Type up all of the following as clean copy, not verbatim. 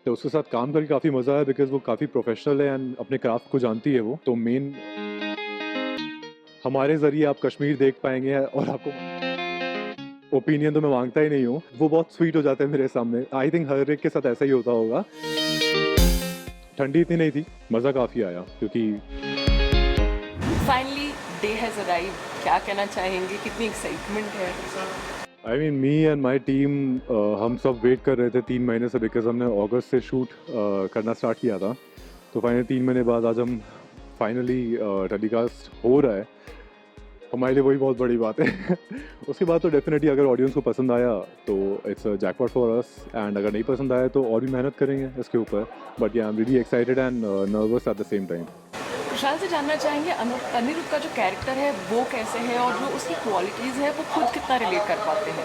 तो उसके साथ काम करके काफ़ी मज़ा आया बिकॉज़ वो काफ़ी प्रोफेशनल है एंड अपने क्राफ्ट को जानती है वो। तो मेन हमारे ज़रिए आप कश्मीर देख पाएँगे और आपको ओपिनियन तो मैं माँगता ही नहीं हूँ। वो बहुत स्वीट हो जाते हैं मेरे सामने। आई थिंक हर एक के साथ ऐसा ही होता होगा। ठंडी इतनी नहीं थी, मज़ा काफ़ी आया क्योंकि फाइनली डे हैज़ अराइव्ड, क्या कहना चाहेंगे, कितनी एक्साइटमेंट है? I mean me and my team हम सब वेट कर रहे थे 3 महीने से बिकॉज़ हमने अगस्त से शूट करना स्टार्ट किया था। तो फाइनली 3 महीने बाद आज हम फाइनली टेलीकास्ट हो रहा है। हमारे लिए वही बहुत बड़ी बात है। उसके बाद तो डेफ़िनेटली अगर ऑडियंस को पसंद आया तो it's a jackpot for us and अगर नहीं पसंद आया तो और भी मेहनत करेंगे इसके ऊपर। बट या I am really excited and nervous at the same time. खुशहाल से जानना चाहेंगे अनिरुद्ध का जो कैरेक्टर है वो कैसे है और जो उसकी क्वालिटीज़ है वो खुद कितना रिलेट कर पाते हैं?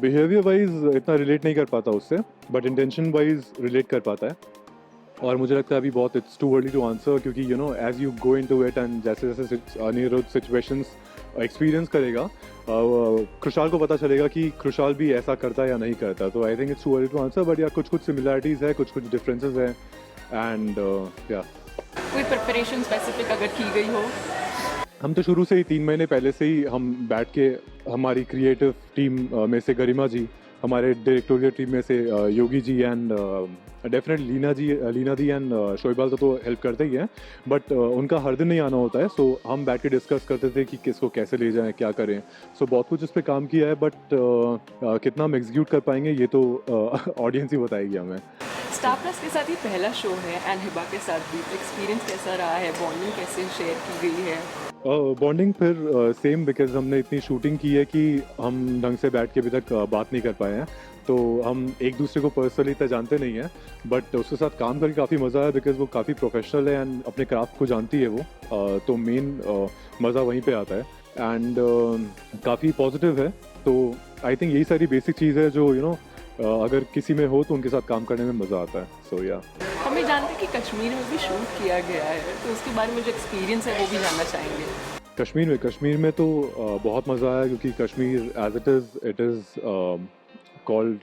बिहेवियर वाइज इतना रिलेट नहीं कर पाता उससे, बट इंटेंशन वाइज रिलेट कर पाता है। और मुझे लगता है अभी बहुत it's too early to answer क्योंकि you know as you go into it and जैसे जैसे अनिरुद्ध सिचुएशंस एक्सपीरियंस करेगा खुशहाल को पता चलेगा कि खुशहाल भी ऐसा करता है या नहीं करता। तो I think it's too early to answer, but या कुछ कुछ सिमिलैरिटीज़ है, कुछ कुछ डिफरेंसेस हैं एंड या कोई प्रिपरेशन स्पेसिफिक अगर की गई हो? हम तो शुरू से ही 3 महीने पहले से ही हम बैठ के हमारी क्रिएटिव टीम में से गरिमा जी, हमारे डायरेक्टोरियल टीम में से Yogi ji and definitely Leena di and Shoebal तो हेल्प करते ही हैं, बट उनका हर दिन नहीं आना होता है। सो हम बैठ के डिस्कस करते थे कि किसको कैसे ले जाएं, क्या करें। सो बहुत कुछ इस पर काम किया है, बट कितना हम एग्जीक्यूट कर पाएंगे ये तो ऑडियंस ही बताएगी हमें। स्टार प्लस के साथ ही पहला शो है एंड हिबा के साथ भी, एक्सपीरियंस कैसा रहा है? बॉन्डिंग कैसे शेयर की गई है? बॉन्डिंग फिर सेम बिकॉज हमने इतनी शूटिंग की है कि हम ढंग से बैठ के अभी तक बात नहीं कर पाए हैं। तो हम एक दूसरे को पर्सनली इतना जानते नहीं हैं, बट उसके साथ काम करके काफ़ी मज़ा आया बिकॉज वो काफ़ी प्रोफेशनल है एंड अपने क्राफ्ट को जानती है वो। तो मेन मज़ा वहीं पे आता है एंड काफ़ी पॉजिटिव है। तो आई थिंक यही सारी बेसिक चीज़ है जो यू नो अगर किसी में हो तो उनके साथ काम करने में मज़ा आता है। सो या हम ये जानते हैं कि कश्मीर में भी शूट किया गया है, तो उसके बारे में जो एक्सपीरियंस है वो भी जानना चाहेंगे। कश्मीर में तो बहुत मज़ा आया क्योंकि Kashmir as it is called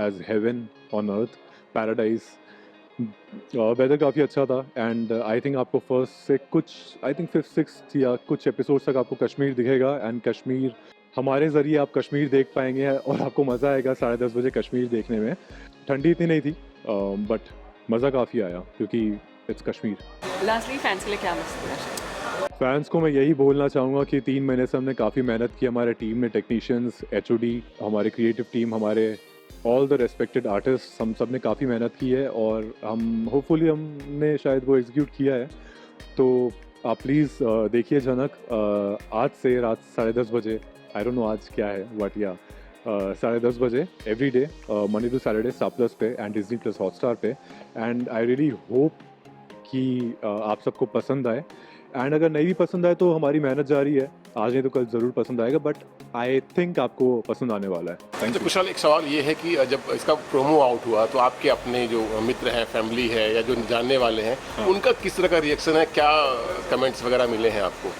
as heaven on earth, paradise. Weather काफ़ी अच्छा था एंड आई थिंक आपको फर्स्ट से कुछ आई थिंक फिफ्थ सिक्स या कुछ एपिसोड्स तक आपको कश्मीर दिखेगा एंड कश्मीर हमारे ज़रिए आप कश्मीर देख पाएंगे और आपको मज़ा आएगा 10:30 बजे कश्मीर देखने में। ठंडी इतनी नहीं थी बट मज़ा काफ़ी आया क्योंकि इट्स कश्मीर। लास्टली फैंस के लिए क्या मैसेज देना चाहिए? फैंस को मैं यही बोलना चाहूँगा कि 3 महीने से हमने काफ़ी मेहनत की। हमारे टीम में टेक्नीशियंस, एचओडी, हमारे क्रिएटिव टीम, हमारे ऑल द रेस्पेक्टेड आर्टिस्ट, हम सब ने काफ़ी मेहनत की है और हम होपफुली हमने शायद वो एग्जीक्यूट किया है। तो आप प्लीज़ देखिए झनक आज से रात 10:30 बजे। आई डोंट नो आज क्या है बट या 10:30 बजे every day Monday to Saturday Star Plus पे एंड डिज्नी प्लस हॉटस्टार पे। एंड आई रियली होप कि आप सबको पसंद आए एंड अगर नहीं भी पसंद आए तो हमारी मेहनत जारी है, आज नहीं तो कल ज़रूर पसंद आएगा, बट आई थिंक आपको पसंद आने वाला है। थैंक तो यू। कुशाल, एक सवाल ये है कि जब इसका प्रोमो आउट हुआ तो आपके अपने जो मित्र हैं, फैमिली है या जो जानने वाले हैं, उनका किस तरह का रिएक्शन है? क्या कमेंट्स वगैरह मिले हैं आपको?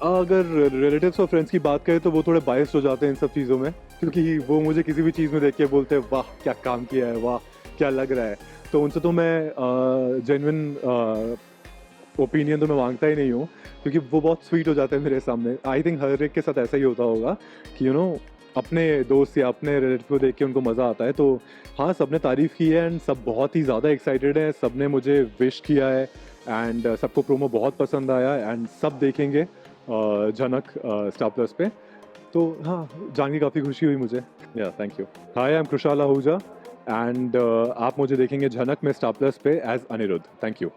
अगर रिलेटिव्स और फ्रेंड्स की बात करें तो वो थोड़े बायस्ड हो जाते हैं इन सब चीज़ों में क्योंकि वो मुझे किसी भी चीज़ में देख के बोलते हैं वाह क्या काम किया है, वाह क्या लग रहा है। तो उनसे तो मैं जेन्युइन ओपिनियन तो मैं मांगता ही नहीं हूँ क्योंकि वो बहुत स्वीट हो जाते हैं मेरे सामने। आई थिंक हर एक के साथ ऐसा ही होता होगा कि यू नो अपने दोस्त या अपने रिलेटिव को देख के उनको मज़ा आता है। तो हाँ, सबने तारीफ़ की है एंड सब बहुत ही ज़्यादा एक्साइटेड है, सब ने मुझे विश किया है एंड सबको प्रोमो बहुत पसंद आया एंड सब देखेंगे झनक स्टार प्लस पे। तो हाँ, जान के काफ़ी खुशी हुई मुझे। Yeah thank you. Hi, I am Khushhal Ahuja and आप मुझे देखेंगे झनक में स्टार प्लस पे एज अनिरुद्ध। Thank you.